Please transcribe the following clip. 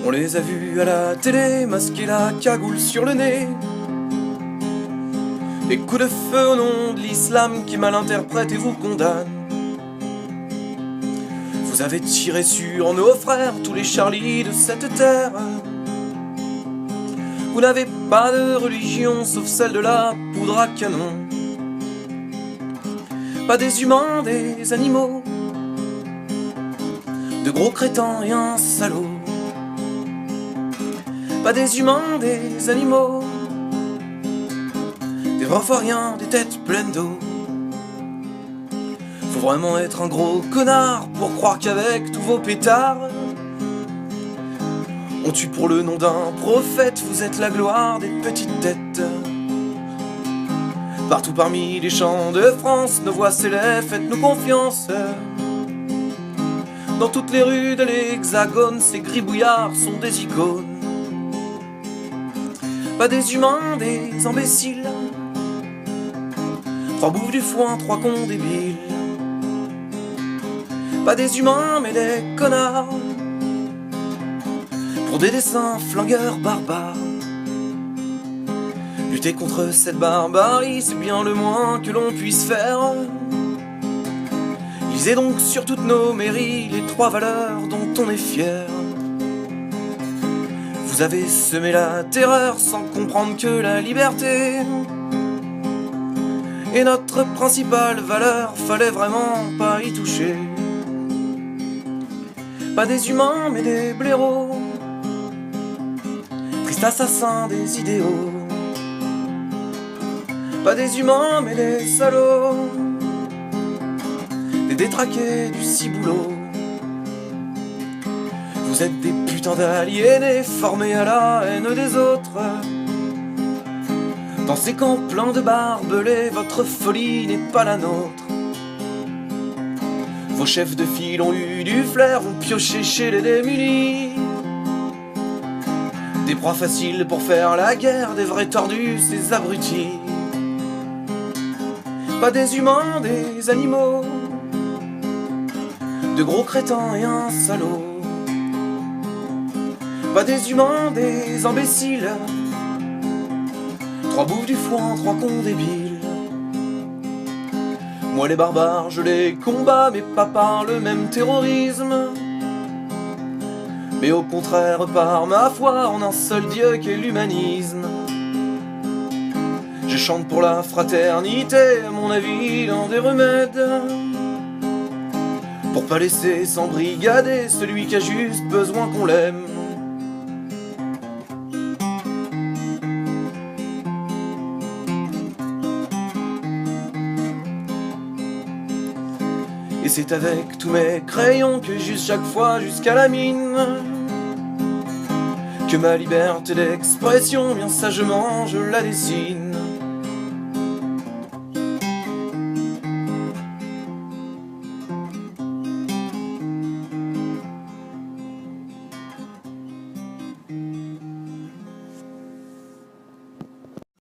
On les a vus à la télé, masquer la cagoule sur le nez. Des coups de feu au nom de l'islam qui mal interprète et vous condamne. Vous avez tiré sur nos frères, tous les Charlie de cette terre. Vous n'avez pas de religion sauf celle de la poudre à canon. Pas des humains, des animaux, de gros crétins et un salaud. Pas des humains, des animaux, des vrais des têtes pleines d'eau. Faut vraiment être un gros connard pour croire qu'avec tous vos pétards on tue pour le nom d'un prophète. Vous êtes la gloire des petites têtes. Partout parmi les champs de France, nos voix s'élèvent, faites-nous confiance. Dans toutes les rues de l'Hexagone, ces gribouillards sont des icônes. Pas des humains, des imbéciles, trois bouffes du foin, trois cons débiles. Pas des humains mais des connards, pour des dessins flingueurs barbares. Lutter contre cette barbarie, c'est bien le moins que l'on puisse faire. Lisez donc sur toutes nos mairies les trois valeurs dont on est fier. Vous avez semé la terreur sans comprendre que la liberté est notre principale valeur, fallait vraiment pas y toucher. Pas des humains mais des blaireaux, tristes assassins des idéaux. Pas des humains mais des salauds, des détraqués du ciboulot. Vous êtes des putains d'aliénés formés à la haine des autres. Dans ces camps pleins de barbelés, votre folie n'est pas la nôtre. Vos chefs de file ont eu du flair, ont pioché chez les démunis. Des proies faciles pour faire la guerre, des vrais tordus, ces abrutis. Pas des humains, des animaux, de gros crétins et un salaud. Pas des humains, des imbéciles, trois bouffes du foin, trois cons débiles. Moi les barbares je les combats, mais pas par le même terrorisme, mais au contraire par ma foi en un seul Dieu qu'est l'humanisme. Je chante pour la fraternité, à mon avis l'un des remèdes, pour pas laisser s'embrigader celui qui a juste besoin qu'on l'aime. Et c'est avec tous mes crayons que j'use chaque fois jusqu'à la mine, que ma liberté d'expression, bien sagement, je la dessine.